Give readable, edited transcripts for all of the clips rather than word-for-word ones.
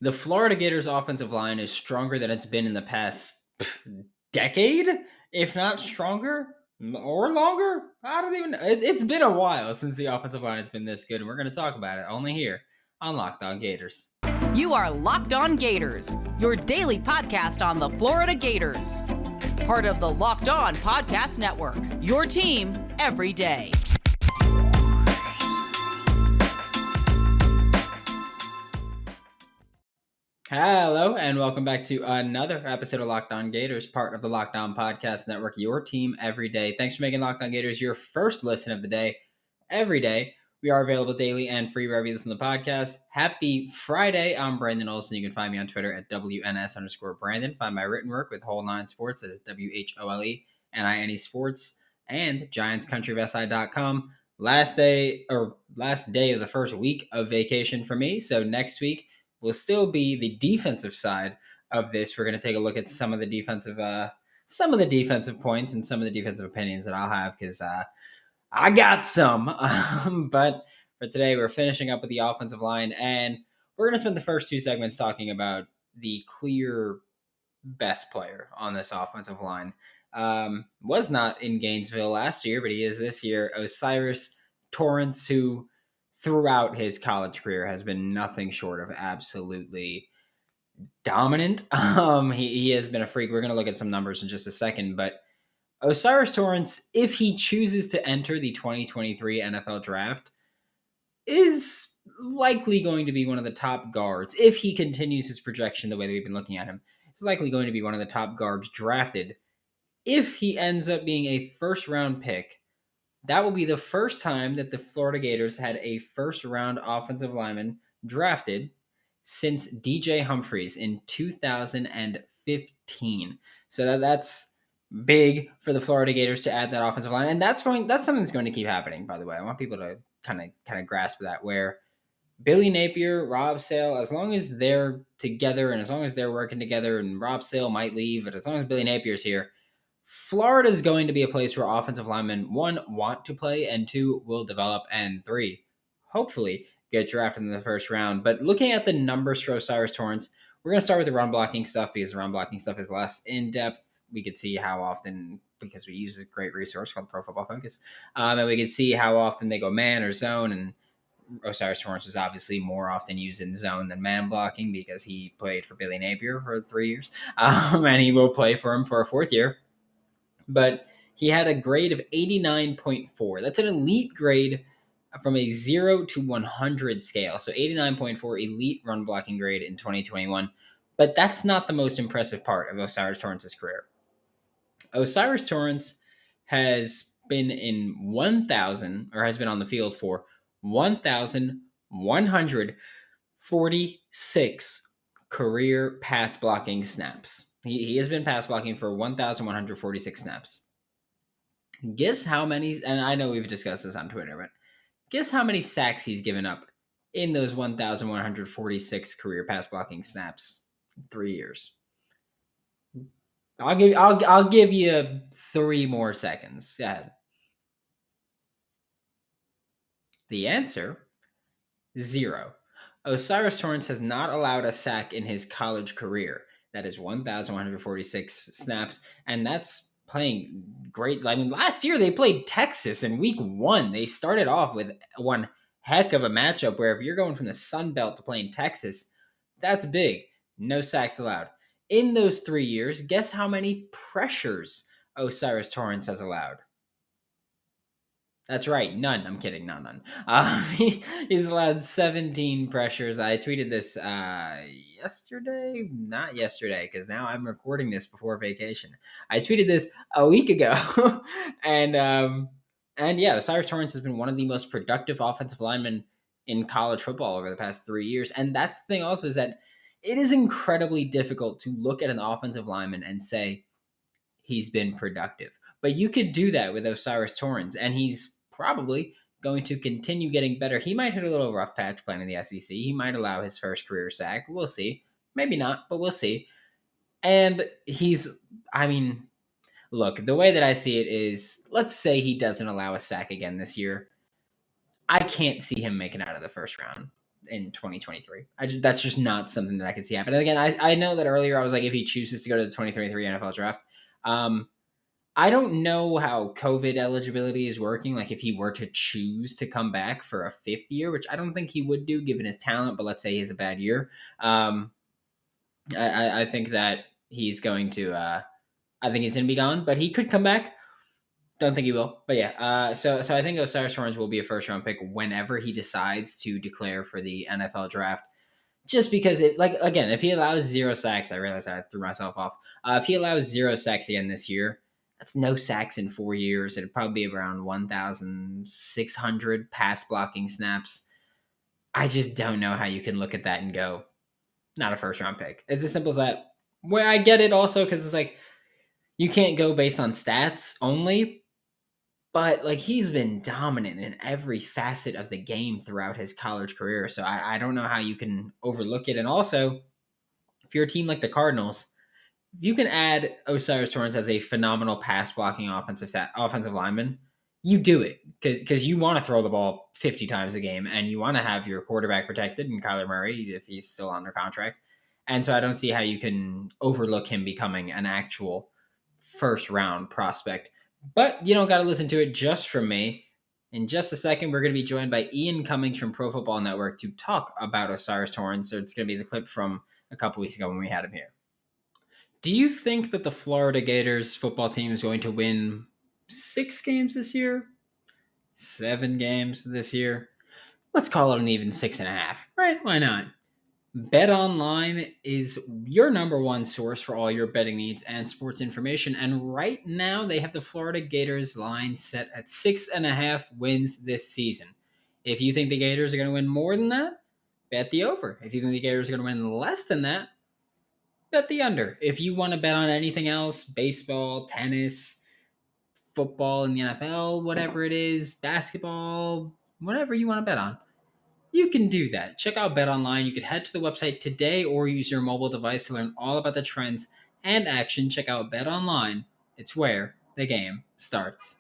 The Florida Gators offensive line is stronger than it's been in the past decade, if not stronger or longer. I don't even know. It's been a while since the offensive line has been this good, and we're going to talk about it only here on Locked On Gators. You are Locked On Gators, your daily podcast on the Florida Gators. Part of the Locked On Podcast Network, your team every day. Hello, and welcome back to another episode of Locked On Gators, part of the Locked On Podcast Network, your team every day. Thanks for making Locked On Gators your first listen of the day every day. We are available daily and free wherever you listen to the podcast. Happy Friday. I'm Brandon Olson. You can find me on Twitter at WNS_Brandon. Find my written work with Whole Nine Sports. That is WHOLENINE Sports and GiantsCountryofSI.com. Last day of the first week of vacation for me. So next week will still be the defensive side of this. We're going to take a look at some of the defensive points and some of the defensive opinions that I'll have because I got some. But for today, we're finishing up with the offensive line, and we're going to spend the first two segments talking about the clear best player on this offensive line. Was not in Gainesville last year, but he is this year. O'Cyrus Torrence, who throughout his college career has been nothing short of absolutely dominant. He has been a freak. We're going to look at some numbers in just a second, but O'Cyrus Torrence, if he chooses to enter the 2023 NFL draft, is likely going to be one of the top guards. If he continues his projection the way that we've been looking at him, he's likely going to be one of the top guards drafted. If he ends up being a first-round pick, that will be the first time that the Florida Gators had a first-round offensive lineman drafted since DJ Humphries in 2015. So that's big for the Florida Gators to add that offensive line, and that's something that's going to keep happening. By the way, I want people to kind of grasp that. Where Billy Napier, Rob Sale, as long as they're together and as long as they're working together, and Rob Sale might leave, but as long as Billy Napier's here, Florida is going to be a place where offensive linemen, one, want to play, and two, will develop, and three, hopefully get drafted in the first round. But looking at the numbers for O'Cyrus Torrence, we're going to start with the run blocking stuff because the run blocking stuff is less in-depth. We could see how often, because we use a great resource called Pro Football Focus, and we could see how often they go man or zone, and O'Cyrus Torrence is obviously more often used in zone than man blocking because he played for Billy Napier for 3 years, and he will play for him for a fourth year. But he had a grade of 89.4. That's an elite grade from a 0 to 100 scale. So 89.4 elite run blocking grade in 2021. But that's not the most impressive part of O'Cyrus Torrence's career. O'Cyrus Torrence has been has been on the field for 1,146 career pass blocking snaps. He has been pass blocking for 1,146 snaps. Guess how many, and I know we've discussed this on Twitter, but guess how many sacks he's given up in those 1,146 career pass blocking snaps in 3 years. I'll give you 3 more seconds. Go ahead. The answer, 0. O'Cyrus Torrence has not allowed a sack in his college career. That is 1,146 snaps, and that's playing great. I mean, last year they played Texas in week 1. They started off with one heck of a matchup where if you're going from the Sun Belt to playing Texas, that's big. No sacks allowed. In those 3 years, guess how many pressures O'Cyrus Torrence has allowed? That's right, none. I'm kidding, none. He's allowed 17 pressures. I tweeted this yesterday, not yesterday, because now I'm recording this before vacation. I tweeted this a week ago, and yeah, O'Cyrus Torrence has been one of the most productive offensive linemen in college football over the past 3 years. And that's the thing also is that it is incredibly difficult to look at an offensive lineman and say he's been productive. But you could do that with O'Cyrus Torrence, and he's probably going to continue getting better. He might hit a little rough patch playing in the SEC. He might allow his first career sack. We'll see. Maybe not, but we'll see. And look, the way that I see it is, let's say he doesn't allow a sack again this year. I can't see him making out of the first round. in 2023. That's just not something that I can see happen. And again, I know that earlier I was like, if he chooses to go to the 2023 NFL draft, I don't know how COVID eligibility is working. Like if he were to choose to come back for a fifth year, which I don't think he would do given his talent, but let's say he has a bad year. I think that he's going to, I think he's going to be gone, but he could come back. Don't think he will, but yeah. So I think Osiris Torrance will be a first round pick whenever he decides to declare for the NFL draft. Just because it, like, again, if he allows 0 sacks, I realize I threw myself off. If he allows 0 sacks again this year, that's no sacks in 4 years. It'd probably be around 1,600 pass blocking snaps. I just don't know how you can look at that and go, not a first round pick. It's as simple as that. Where I get it also because it's like you can't go based on stats only, but like he's been dominant in every facet of the game throughout his college career. So I don't know how you can overlook it. And also, if you're a team like the Cardinals, if you can add Osiris Torrance as a phenomenal pass blocking offensive lineman, you do it because you want to throw the ball 50 times a game and you want to have your quarterback protected and Kyler Murray if he's still under contract. And so I don't see how you can overlook him becoming an actual first round prospect. But you don't got to listen to it just from me. In just a second, we're going to be joined by Ian Cummings from Pro Football Network to talk about Osiris Torrance. So it's going to be the clip from a couple weeks ago when we had him here. Do you think that the Florida Gators football team is going to win 6 games this year? 7 games this year? Let's call it an even 6.5, right? Why not? BetOnline is your number one source for all your betting needs and sports information. And right now, they have the Florida Gators line set at 6.5 wins this season. If you think the Gators are going to win more than that, bet the over. If you think the Gators are going to win less than that, bet the under. If you want to bet on anything else, baseball, tennis, football in the NFL, whatever it is, basketball, whatever you want to bet on, you can do that. Check out BetOnline. You can head to the website today or use your mobile device to learn all about the trends and action. Check out BetOnline. It's where the game starts.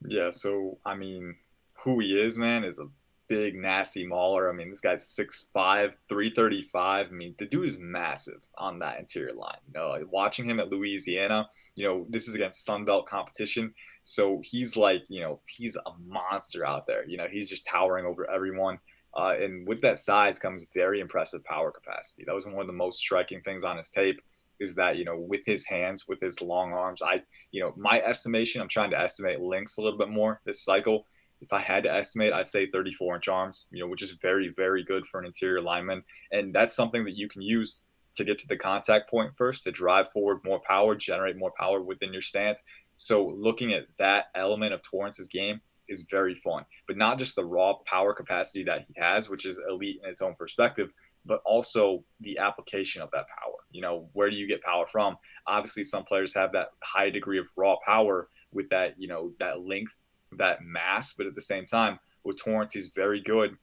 Yeah, so I mean, who he is, man, is a big, nasty mauler. I mean, this guy's 6'5", 335. I mean, the dude is massive on that interior line. Like, watching him at Louisiana, this is against Sun Belt competition. So he's like, he's a monster out there. He's just towering over everyone. And with that size comes very impressive power capacity. That was one of the most striking things on his tape is that, with his hands, with his long arms, my estimation, I'm trying to estimate lengths a little bit more this cycle. If I had to estimate, I'd say 34-inch arms, which is very, very good for an interior lineman. And that's something that you can use to get to the contact point first, to drive forward more power, generate more power within your stance. So looking at that element of Torrance's game is very fun, but not just the raw power capacity that he has, which is elite in its own perspective, but also the application of that power. Where do you get power from? Obviously, some players have that high degree of raw power with that, that length, that mass, but at the same time, with Torrance, he's very good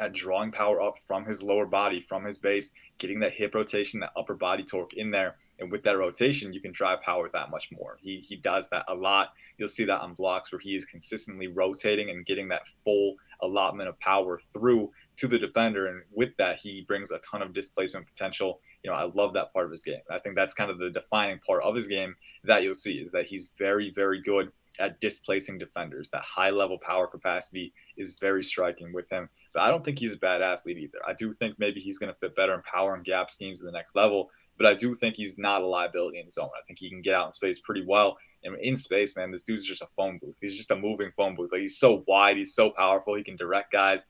at drawing power up from his lower body, from his base, getting that hip rotation, that upper body torque in there. And with that rotation, you can drive power that much more. He does that a lot. You'll see that on blocks where he is consistently rotating and getting that full allotment of power through to the defender. And with that, he brings a ton of displacement potential. I love that part of his game. I think that's kind of the defining part of his game that you'll see is that he's very, very good at displacing defenders. That high level power capacity is very striking with him. But I don't think he's a bad athlete either. I do think maybe he's going to fit better in power and gap schemes at the next level. But I do think he's not a liability in zone. I think he can get out in space pretty well. And in space, man, this dude's just a phone booth. He's just a moving phone booth. Like, he's so wide. He's so powerful. He can direct guys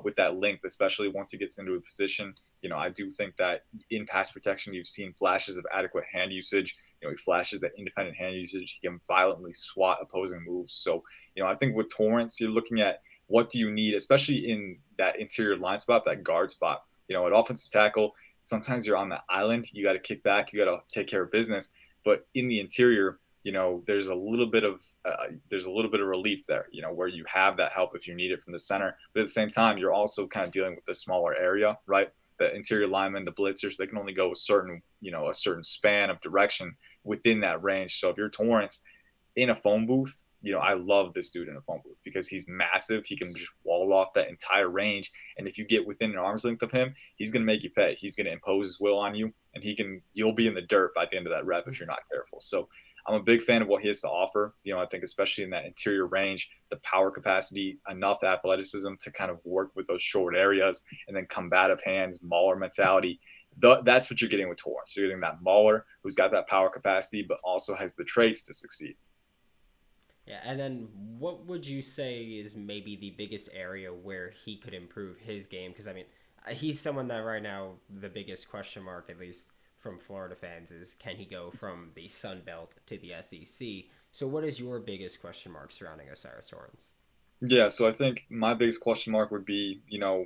with that length, especially once he gets into a position. I do think that in pass protection, you've seen flashes of adequate hand usage. He flashes that independent hand usage. He can violently swat opposing moves. So, I think with Torrance, you're looking at what do you need, especially in that interior line spot, that guard spot. At offensive tackle, sometimes you're on the island. You got to kick back. You got to take care of business. But in the interior, there's a little bit of relief there, where you have that help if you need it from the center. But at the same time, you're also kind of dealing with the smaller area, right? The interior linemen, the blitzers, they can only go a certain span of direction within that range. So if you're Torrance in a phone booth, I love this dude in a phone booth because he's massive. He can just wall off that entire range. And if you get within an arm's length of him, he's going to make you pay. He's going to impose his will on you, and you'll be in the dirt by the end of that rep if you're not careful. So I'm a big fan of what he has to offer. I think especially in that interior range, the power capacity, enough athleticism to kind of work with those short areas, and then combative hands, mauler mentality. That's what you're getting with Torrence. You're getting that mauler who's got that power capacity, but also has the traits to succeed. Yeah, and then what would you say is maybe the biggest area where he could improve his game? Because, I mean, he's someone that right now the biggest question mark, at least from Florida fans, is can he go from the Sun Belt to the SEC? So what is your biggest question mark surrounding Osiris Torrance? Yeah, so I think my biggest question mark would be,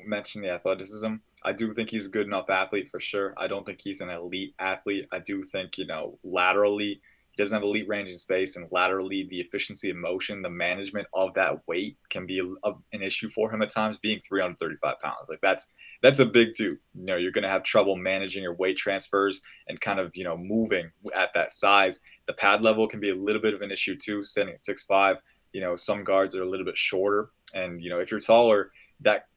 mention the athleticism. I do think he's a good enough athlete for sure. I don't think he's an elite athlete. I do think, laterally, he doesn't have elite range in space, and laterally, the efficiency of motion, the management of that weight can be an issue for him at times, being 335 pounds. Like that's a big dude. You're going to have trouble managing your weight transfers and kind of, moving at that size. The pad level can be a little bit of an issue too, standing at 6'5". Some guards are a little bit shorter, and if you're taller, that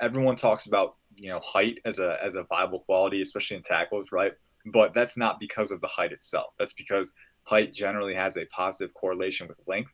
everyone talks about height as a viable quality, especially in tackles, right? But that's not because of the height itself. That's because height generally has a positive correlation with length.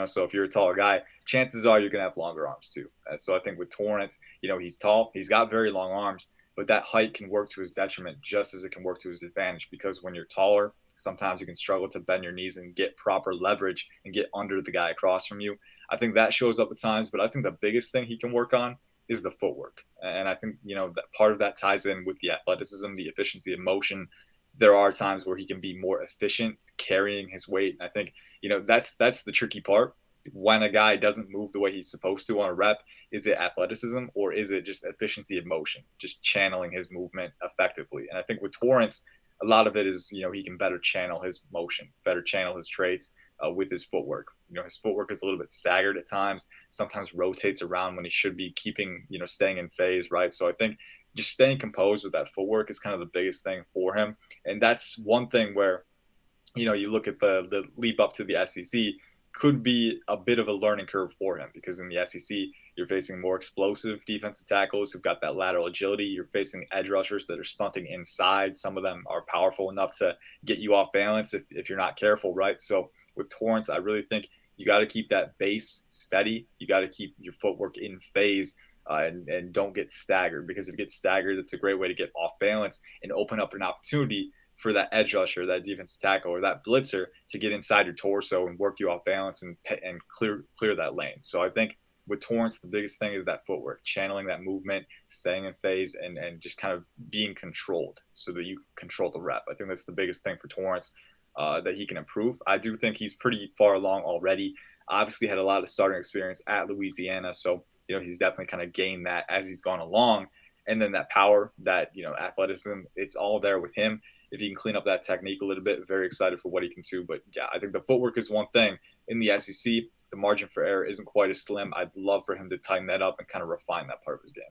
So if you're a taller guy, chances are you're gonna have longer arms too. So I think with Torrance, he's tall, he's got very long arms, but that height can work to his detriment just as it can work to his advantage, because when you're taller, sometimes you can struggle to bend your knees and get proper leverage and get under the guy across from you. I think that shows up at times, but I think the biggest thing he can work on is the footwork. And I think, that part of that ties in with the athleticism, the efficiency of motion. There are times where he can be more efficient carrying his weight. And I think, that's the tricky part. When a guy doesn't move the way he's supposed to on a rep, is it athleticism or is it just efficiency of motion, just channeling his movement effectively? And I think with Torrance, a lot of it is, he can better channel his motion, better channel his traits with his footwork. His footwork is a little bit staggered at times, sometimes rotates around when he should be keeping, staying in phase, right? So I think just staying composed with that footwork is kind of the biggest thing for him. And that's one thing where, you look at the leap up to the SEC, could be a bit of a learning curve for him, because in the SEC, you're facing more explosive defensive tackles who've got that lateral agility. You're facing edge rushers that are stunting inside. Some of them are powerful enough to get you off balance if you're not careful, right? So with Torrance, I really think you got to keep that base steady. You got to keep your footwork in phase and don't get staggered, because if you get staggered, it's a great way to get off balance and open up an opportunity for that edge rusher, that defensive tackle, or that blitzer to get inside your torso and work you off balance and clear that lane. So I think with Torrance, the biggest thing is that footwork, channeling that movement, staying in phase, and just kind of being controlled so that you control the rep. I think that's the biggest thing for Torrance that he can improve. I do think he's pretty far along already. Obviously had a lot of starting experience at Louisiana, so he's definitely kind of gained that as he's gone along. And then that power, that athleticism, it's all there with him. If he can clean up that technique a little bit, very excited for what he can do. But yeah, I think the footwork is one thing. In the SEC, the margin for error isn't quite as slim. I'd love for him to tighten that up and kind of refine that part of his game.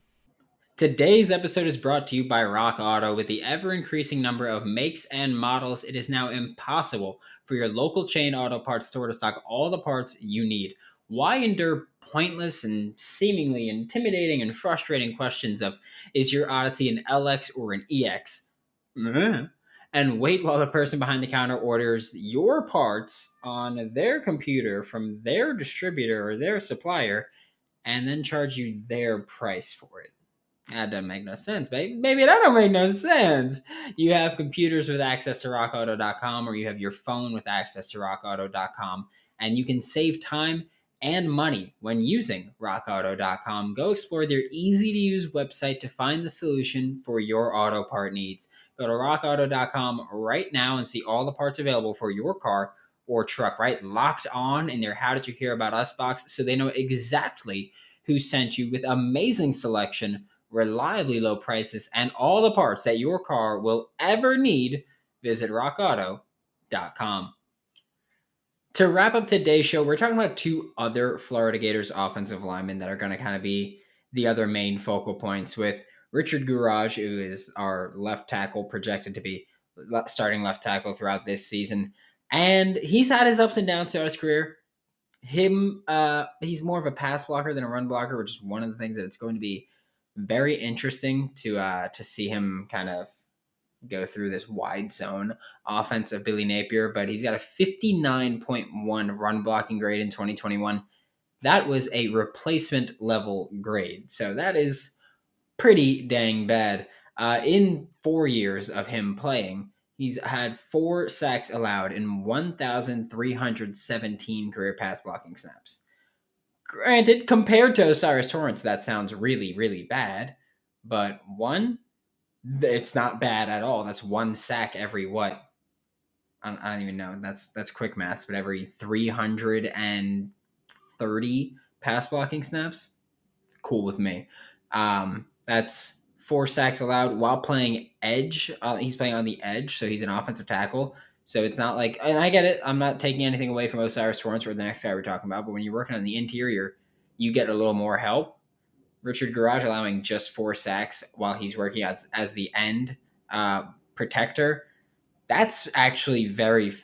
Today's episode is brought to you by Rock Auto. With the ever-increasing number of makes and models, it is now impossible for your local chain auto parts store to stock all the parts you need. Why endure pointless and seemingly intimidating and frustrating questions of, is your Odyssey an LX or an EX? And wait while the person behind the counter orders your parts on their computer from their distributor or their supplier, and then charge you their price for it. That doesn't make no sense, baby. Maybe that don't make no sense. You have computers with access to rockauto.com, or you have your phone with access to rockauto.com, and you can save time and money when using rockauto.com. Go explore their easy-to-use website to find the solution for your auto part needs. Go to rockauto.com right now and see all the parts available for your car or truck, right? Locked on in their How Did You Hear About Us box, so they know exactly who sent you, with amazing selection, reliably low prices, and all the parts that your car will ever need. Visit rockauto.com. To wrap up today's show, we're talking about two other Florida Gators offensive linemen that are going to kind of be the other main focal points, with Richard Gourage, who is our left tackle, projected to be starting left tackle throughout this season. And he's had his ups and downs throughout his career. He's more of a pass blocker than a run blocker, which is one of the things that it's going to be very interesting to see him kind of go through this wide zone offense of Billy Napier. But he's got a 59.1 run blocking grade in 2021. That was a replacement level grade, so that is pretty dang bad. In 4 years of him playing, he's had 4 sacks allowed in 1,317 career pass blocking snaps. Granted, compared to Osiris Torrence, that sounds really, really bad. But it's not bad at all. That's 1 sack every what? I don't even know. That's quick maths, but every 330 pass blocking snaps. Cool with me. That's 4 sacks allowed while playing edge. He's playing on the edge, so he's an offensive tackle. So it's not like, and I get it, I'm not taking anything away from Osiris Torrence or the next guy we're talking about, but when you're working on the interior, you get a little more help. Richard Garage allowing just 4 sacks while he's working as the end protector. That's actually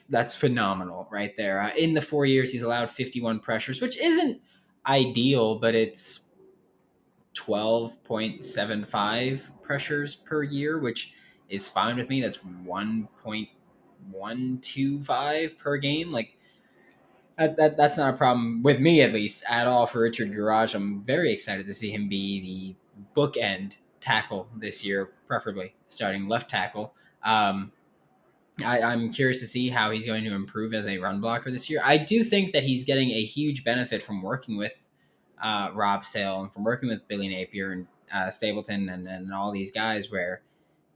that's phenomenal right there. In the 4 years, he's allowed 51 pressures, which isn't ideal, but it's 12.75 pressures per year, which is fine with me. That's 1.125 per game. Like that's not a problem with me, at least, at all for Richard Garage. I'm very excited to see him be the bookend tackle this year, preferably starting left tackle. I'm curious to see how he's going to improve as a run blocker this year. I do think that he's getting a huge benefit from working with Rob Sale and from working with Billy Napier and Stapleton and all these guys, where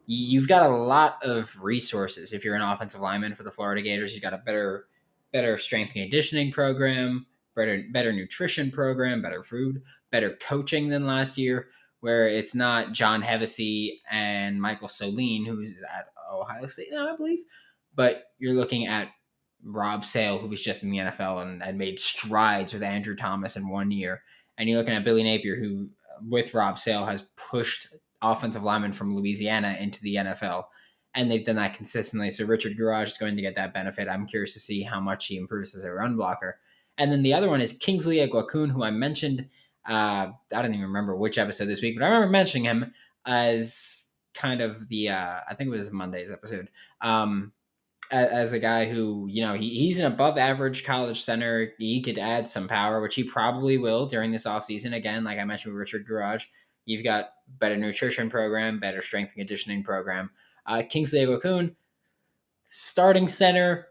you've got a lot of resources. If you're an offensive lineman for the Florida Gators, you got a better strength and conditioning program, better nutrition program, better food, better coaching than last year, where it's not John Hevesy and Michael Soline, who's at Ohio State now, I believe, but you're looking at Rob Sale, who was just in the NFL and made strides with Andrew Thomas in 1 year. And you're looking at Billy Napier, who, with Rob Sale, has pushed offensive linemen from Louisiana into the NFL. And they've done that consistently. So Richard Garage is going to get that benefit. I'm curious to see how much he improves as a run blocker. And then the other one is Kingsley Eguakun, who I mentioned. I don't even remember which episode this week, but I remember mentioning him as kind of the, I think it was Monday's episode, as a guy who, he's an above average college center. He could add some power, which he probably will during this offseason. Again, like I mentioned with Richard Garage, you've got better nutrition program, better strength and conditioning program. Kingsley Eguakun, starting center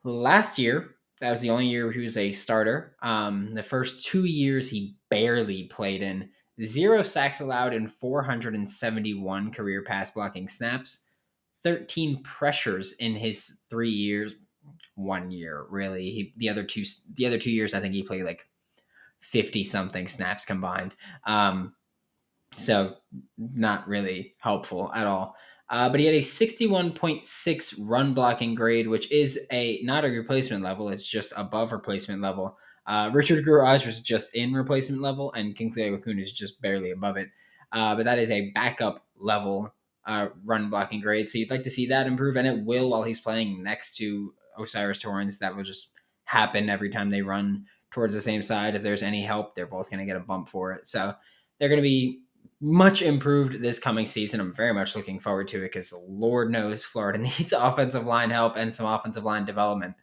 last year. That was the only year he was a starter. The first 2 years he barely played in. 0 sacks allowed in 471 career pass blocking snaps. 13 pressures in his 3 years. 1 year, really. The other two years, I think he played like 50 something snaps combined. So not really helpful at all. But he had a 61.6 run blocking grade, which is not a replacement level. It's just above replacement level. Richard Garage was just in replacement level, and Kingsley Eguakun is just barely above it. But that is a backup level run blocking grade. So you'd like to see that improve, and it will while he's playing next to Osiris Torrence. That will just happen every time they run towards the same side. If there's any help, they're both going to get a bump for it. So they're going to be much improved this coming season. I'm very much looking forward to it because Lord knows Florida needs offensive line help and some offensive line development.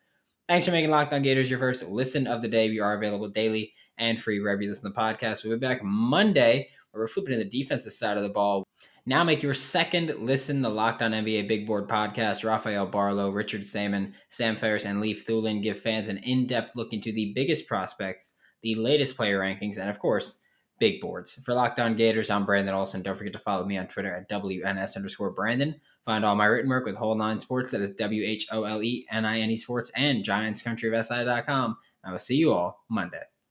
Thanks for making Locked On Gators your first listen of the day. We are available daily and free wherever you listen to the podcast. We'll be back Monday where we're flipping to the defensive side of the ball. Now make your second listen the Locked On NBA Big Board podcast. Rafael Barlow, Richard Sammon, Sam Ferris, and Leif Thulin give fans an in-depth look into the biggest prospects, the latest player rankings, and of course, big boards. For Locked On Gators, I'm Brandon Olson. Don't forget to follow me on Twitter at WNS_Brandon. Find all my written work with Whole Nine Sports. That is WHOLENINE Sports and GiantsCountryofSI.com. I will see you all Monday.